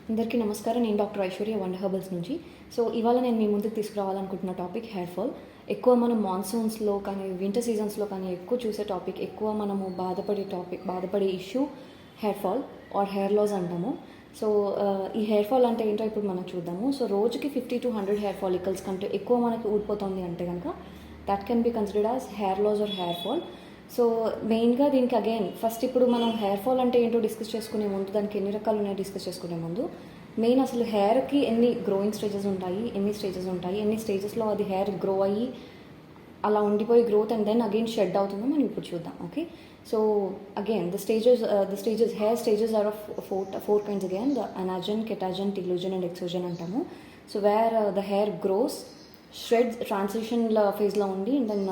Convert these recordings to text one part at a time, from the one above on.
అందరికీ నమస్కారం. నేను డాక్టర్ ఐశ్వర్య వండర్ హెర్బల్స్ నుంచి. సో ఇవాళ నేను మీ ముందుకు తీసుకురావాలనుకుంటున్న టాపిక్ హెయిర్ ఫాల్. ఎక్కువ మనం మాన్సూన్స్లో కానీ వింటర్ సీజన్స్లో కానీ ఎక్కువ చూసే టాపిక్, ఎక్కువ మనము బాధపడే issue hair fall or hair loss అంటాము. సో ఈ హెయిర్ ఫాల్ అంటే ఏంటో ఇప్పుడు మనం చూద్దాము. సో రోజుకి 50 to 100 హెయిర్ ఫాలికల్స్ కంటే ఎక్కువ మనకి ఊడిపోతుంది అంటే కనుక that can be considered as hair loss or hair fall. So మెయిన్గా దీనికి అగైన్ ఫస్ట్ ఇప్పుడు మనం హెయిర్ ఫాల్ అంటే ఏంటో డిస్కస్ చేసుకునే ముందు, దానికి ఎన్ని రకాలు ఉన్నాయో డిస్కస్ చేసుకునే ముందు, మెయిన్ అసలు హెయిర్కి ఎన్ని గ్రోయింగ్ స్టేజెస్ ఉంటాయి, ఎన్ని స్టేజెస్లో అది హెయిర్ గ్రో అయ్యి అలా ఉండిపోయి growth and then again shed అవుతుందో మనం ఇప్పుడు చూద్దాం. Okay, so again the stages hair stages are of four kinds. Again the anagen, catagen, telogen and exogen అంటాము. So where the hair grows, sheds ట్రాన్సిషన్ల ఫేజ్లో ఉండి దెన్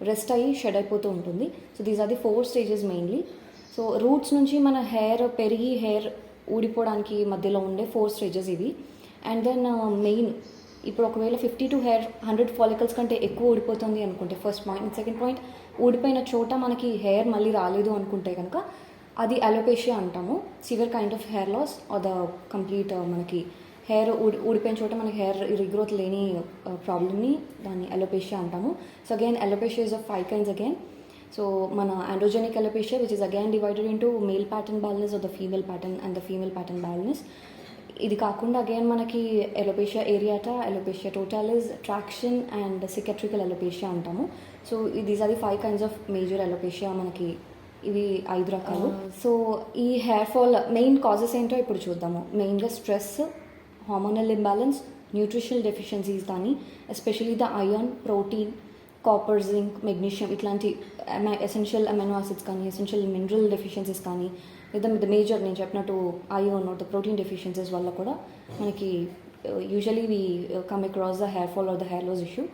రెస్ట్ అయ్యి shed అయిపోతూ ఉంటుంది. So these are the 4 stages mainly. So roots నుంచి మన hair పెరిగి హెయిర్ ఊడిపోవడానికి మధ్యలో ఉండే 4 స్టేజెస్ ఇవి. అండ్ దెన్ మెయిన్ ఇప్పుడు ఒకవేళ 50 to 100 ఫాలికల్స్ కంటే ఎక్కువ ఊడిపోతుంది అనుకుంటే ఫస్ట్ పాయింట్. సెకండ్ పాయింట్, ఊడిపోయిన చోట మనకి హెయిర్ మళ్ళీ రాలేదు అనుకుంటే కనుక అది అలోపేషియా అంటాము. Severe kind of hair loss or the complete మనకి హెయిర్ ఊడిపోయిన చోట మనకి హెయిర్ రీగ్రోత్ లేని ప్రాబ్లమ్ని దాన్ని అలోపేషియా అంటాము. So again alopecia is of 5 kinds again. So మన androgenic alopecia which is again divided into male pattern baldness or the female pattern and the female pattern baldness. ఇది కాకుండా అగైన్ మనకి alopecia areata, alopecia totalis, traction and cicatricial alopecia అంటాము. So these are the 5 kinds of major alopecia. మనకి ఇవి 5 రకాలు. So ఈ hair fall main causes ఏంటో ఇప్పుడు చూద్దాము. మెయిన్గా stress, hormonal imbalance, nutritional deficiencies కానీ especially the iron, protein, copper, zinc, magnesium ఇట్లాంటి ఎసెన్షియల్ అమైనో యాసిడ్స్ కానీ, ఎసెన్షియల్ మినరల్ డెఫిషియన్సీస్ కానీ, లేదా మేజర్ నేను చెప్పినట్టు ఐరన్ ద ప్రోటీన్ డెఫిషియన్సీస్ వల్ల కూడా మనకి usually we come across the hair fall or the hair loss issue.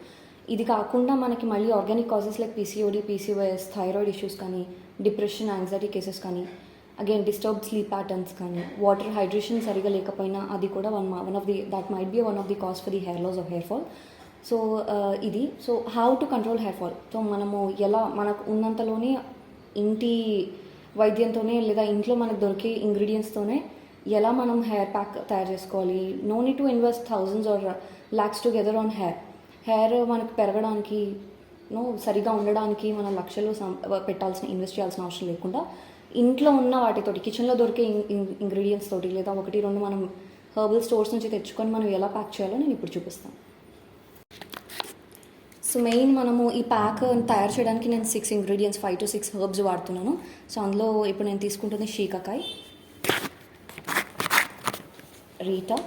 ఇది కాకుండా మనకి మళ్ళీ organic causes like PCOD, PCOS, thyroid issues కానీ, డిప్రెషన్, యాంగ్జైటీ కేసెస్ కానీ, అగైన్ డిస్టర్బ్డ్ స్లీప్ ప్యాటర్న్స్ కానీ, వాటర్ హైడ్రేషన్ సరిగా లేకపోయినా అది కూడా that might be one of the cause for the hair loss of hair fall. So ఇది. So how to control hair fall. So మనము ఎలా మనకు ఉన్నంతలోనే ఇంటి వైద్యంతోనే లేదా ఇంట్లో మనకు దొరికే ఇంగ్రీడియంట్స్తోనే ఎలా మనం హెయిర్ ప్యాక్ తయారు చేసుకోవాలి. No need to invest thousands or lakhs together on hair మనకు పెరగడానికి సరిగా ఉండడానికి మన లక్షలు ఇన్వెస్ట్ చేయాల్సిన అవసరం లేకుండా ఇంట్లో ఉన్న వాటితోటి, కిచెన్లో దొరికే ఇంగ్రీడియంట్స్ తోటి లేదా 1-2 మనం హెర్బల్ స్టోర్స్ నుంచి తెచ్చుకొని మనం ఎలా ప్యాక్ చేయాలో నేను ఇప్పుడు చూపిస్తాను. సో మెయిన్ మనము ఈ ప్యాక్ తయారు చేయడానికి నేను 6 ఇంగ్రీడియంట్స్ 5 to 6 హెర్బ్స్ వాడుతున్నాను. సో అందులో ఇప్పుడు నేను తీసుకుంటుంది షీకాకాయ్, రీటా,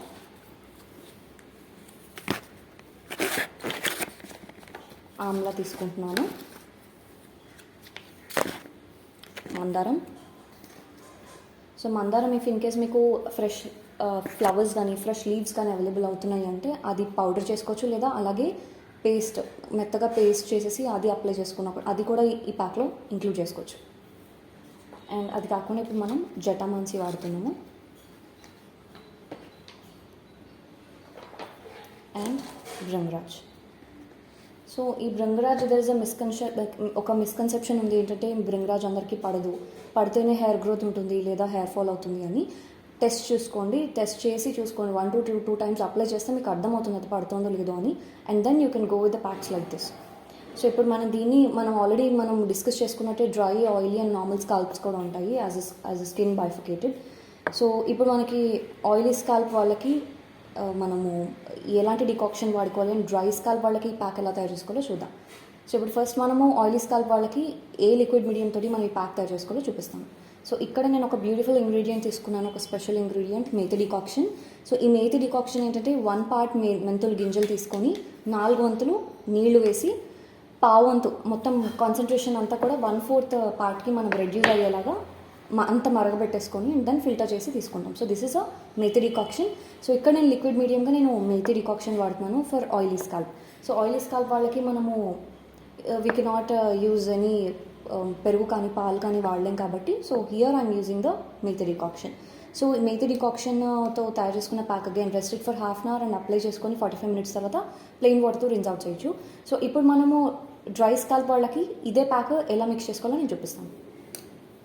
ఆమ్లా తీసుకుంటున్నాను, మందారం. సో మందారం ఇఫ్ ఇన్ కేస్ మీకు ఫ్రెష్ ఫ్లవర్స్ కానీ ఫ్రెష్ లీవ్స్ కానీ అవైలబుల్ అవుతున్నాయి అంటే అది పౌడర్ చేసుకోవచ్చు, లేదా అలాగే మెత్తగా పేస్ట్ చేసేసి అది అప్లై చేసుకున్నప్పుడు అది కూడా ఈ ప్యాక్లో ఇంక్లూడ్ చేసుకోవచ్చు. అండ్ అది కాకుండా ఇప్పుడు మనం జటామాన్సి వాడుతున్నాము అండ్ భృంగరాజ్. సో ఈ భృంగరాజ్ దర్ ఇస్ ఒక మిస్కన్సెప్షన్ ఉంది ఏంటంటే భృంగరాజ్ అందరికీ పడితేనే హెయిర్ గ్రోత్ ఉంటుంది లేదా హెయిర్ ఫాల్ అవుతుంది అని. టెస్ట్ చేసి చూసుకోండి. 1 to 2 times అప్లై చేస్తే మీకు అర్థమవుతుంది అది పడుతుందో లేదో అని. And then you can go with the packs like this. So ఇప్పుడు మనం ఆల్రెడీ డిస్కస్ చేసుకున్నట్టే dry, oily and normal scalps కూడా ఉంటాయి as a skin bifurcated. So ఇప్పుడు మనకి ఆయిలీ స్కాల్ప్ వాళ్ళకి మనము ఎలాంటి డికాక్షన్ వాడుకోవాలి అండ్ డ్రై స్కాల్ప్ వాళ్ళకి ఈ ప్యాక్ ఎలా తయారు చేసుకోవాలో చూద్దాం. సో ఇప్పుడు ఫస్ట్ మనము ఆయిలీ స్కాల్ప్ వాళ్ళకి ఏ లిక్విడ్ మీడియం తోటి మనం ఈ ప్యాక్ తయారు చేసుకోవాలో చూపిస్తాను. సో ఇక్కడ నేను ఒక బ్యూటిఫుల్ ఇంగ్రీడియంట్ తీసుకున్నాను, ఒక special ingredient methi decoction. So ఈ మేతి డికాక్షన్ ఏంటంటే 1 part మెంతులు గింజలు తీసుకొని 4 వంతులు నీళ్లు వేసి 1/2 వంతు మొత్తం కాన్సన్ట్రేషన్ అంతా కూడా 1/4 పార్ట్కి మనం రెడ్యూస్ అయ్యేలాగా అంత మరగబెట్టేసుకొని దెన్ ఫిల్టర్ చేసి తీసుకుంటాం. So this is a methi decoction. So ఇక్కడ నేను లిక్విడ్ మీడియంగా నేను మేతి డికాక్షన్ వాడుతున్నాను for oily scalp. So oily scalp వాళ్ళకి మనము వీ కెనాట్ యూజ్ ఎనీ పెరుగు కానీ పాలు కానీ వాడలేం కాబట్టి so here I'm using the methi decoction. So methi డికాక్షన్తో తయారు చేసుకున్న pack again rest it for 1/2 hour and apply చేసుకొని 45 minutes తర్వాత ప్లెయిన్ వాటర్తో రిన్స్ అవుట్ చేయొచ్చు. సో ఇప్పుడు మనము డ్రై స్కాల్ప్ వాళ్ళకి ఇదే ప్యాక్ ఎలా మిక్స్ చేసుకోవాలో నేను చూపిస్తాను.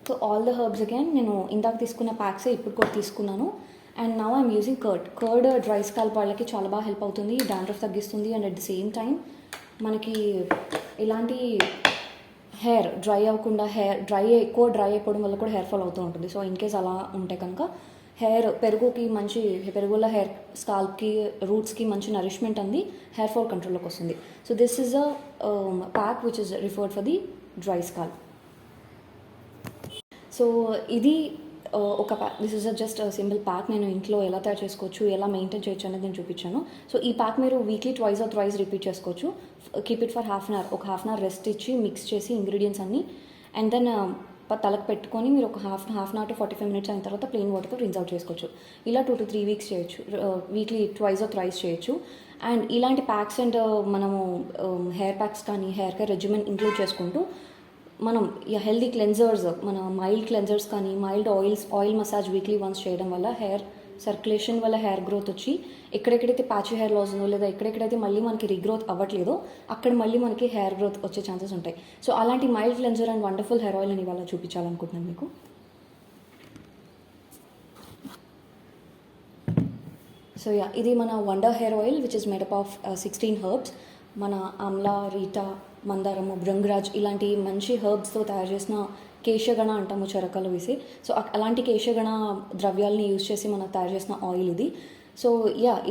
So all the herbs again నేను ఇందాక తీసుకున్న ప్యాక్సే ఇప్పుడు కూడా తీసుకున్నాను. And now I'm using curd dry scalp వాళ్ళకి చాలా బాగా హెల్ప్ అవుతుంది, డాండ్రఫ్ తగ్గిస్తుంది. And at the same time మనకి ఇలాంటి హెయిర్ డ్రై అవ్వకుండా, ఎక్కువ డ్రై అయిపోవడం వల్ల కూడా హెయిర్ ఫాల్ అవుతూ ఉంటుంది. సో ఇన్ కేస్ అలా ఉంటే కనుక పెరుగుల హెయిర్ స్కాల్ప్కి, రూట్స్కి మంచి నరిష్మెంట్ అంది హెయిర్ ఫాల్ కంట్రోల్లోకి వస్తుంది. So this is a pack which is referred for the dry scalp. So ఇది ఒక pack, this is just simple pack. నేను ఇంట్లో ఎలా తయారు చేసుకోవచ్చు, ఎలా మెయింటైన్ చేయొచ్చు అనేది నేను చూపించాను. సో ఈ ప్యాక్ మీరు weekly twice or thrice repeat చేసుకోవచ్చు. Keep it for half an hour, ఒక హాఫ్ అన్ అవర్ రెస్ట్ ఇచ్చి మిక్స్ చేసి ఇంగ్రీడియంట్స్ అన్నీ, అండ్ దెన్ తలకు పెట్టుకొని మీరు ఒక half an hour to 45 minutes అయిన తర్వాత ప్లెయిన్ వాటర్తో రిన్స్ అవుట్ చేసుకోవచ్చు. ఇలా 2 to 3 weeks చేయొచ్చు, వీక్లీ ట్వైస్ ఆర్ థ్రైస్ చేయొచ్చు. అండ్ ఇలాంటి ప్యాక్స్ అండ్ మనము హెయిర్ ప్యాక్స్ కానీ హెయిర్ కేర్ రెజిమెన్ ఇంక్లూడ్ చేసుకుంటూ మనం హెల్దీ క్లెన్జర్స్, మన మైల్డ్ క్లెన్జర్స్ కానీ mild oil massage weekly once చేయడం వల్ల హెయిర్ సర్క్యులేషన్ వల్ల హెయిర్ గ్రోత్ వచ్చి ఎక్కడెక్కడైతే ప్యాచీ హెయిర్ లాస్ ఉందో లేదా ఎక్కడెక్కడైతే మళ్ళీ మనకి రీగ్రోత్ అవ్వట్లేదో అక్కడ మళ్ళీ మనకి హెయిర్ గ్రోత్ వచ్చే ఛాన్సెస్ ఉంటాయి. సో అలాంటి mild cleanser and wonderful hair oil అని ఇవాళ చూపించాలనుకుంటున్నాను మీకు. సో ఇది మన wonder hair oil which is made up of 16 herbs. మన ఆమ్లా, రీటా, మందారము, భృంగరాజ్ ఇలాంటి మంచి హెర్బ్స్తో తయారు చేసిన కేశగణ అంటాము చెరకలు వేసి. సో అలాంటి కేశగణ ద్రవ్యాలని యూజ్ చేసి మనం తయారు చేసిన ఆయిల్ ఇది. సో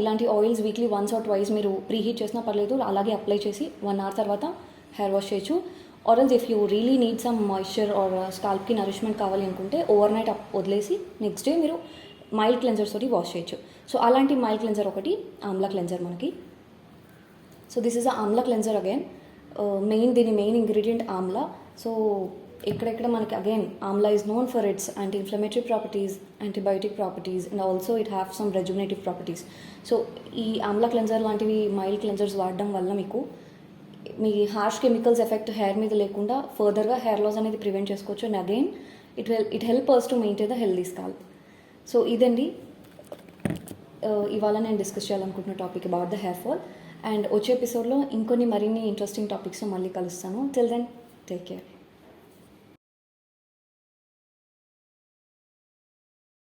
ఇలాంటి oils weekly once or twice మీరు ప్రీహీట్ చేసినా పర్లేదు, అలాగే అప్లై చేసి 1 hour తర్వాత హెయిర్ వాష్ చేయొచ్చు. Or else if you really need some moisture or స్కాల్ప్కి నరిష్మెంట్ కావాలి అనుకుంటే ఓవర్ నైట్ వదిలేసి నెక్స్ట్ డే మీరు మైల్డ్ క్లెన్జర్స్ తోటి వాష్ చేయొచ్చు. సో అలాంటి మైల్డ్ క్లెన్జర్ ఒకటి ఆమ్లా క్లెన్జర్ మనకి. So this is a amla cleanser again. దీని మెయిన్ ఇంగ్రీడియంట్ ఆమ్లా. సో ఎక్కడెక్కడ మనకి again amla is known for its anti inflammatory properties, antibiotic properties, and also it have some rejuvenative properties. So ఈ amla cleanser లాంటివి mild cleansers వాడడం వల్ల మీకు మీ హార్ష్ కెమికల్స్ ఎఫెక్ట్ హెయిర్ మీద లేకుండా ఫర్దర్గా హెయిర్ లాస్ అనేది ప్రివెంట్ చేసుకోవచ్చు. And again it help us to maintain the healthy scalp. So ఇదండి ఇవాళ నేను డిస్కస్ చేయాలనుకుంటున్న topic about the hair fall. And వచ్చే ఎపిసోడ్లో ఇంకొన్ని మరిన్ని ఇంట్రెస్టింగ్ టాపిక్స్తో మళ్ళీ కలుస్తాను. Till then take care.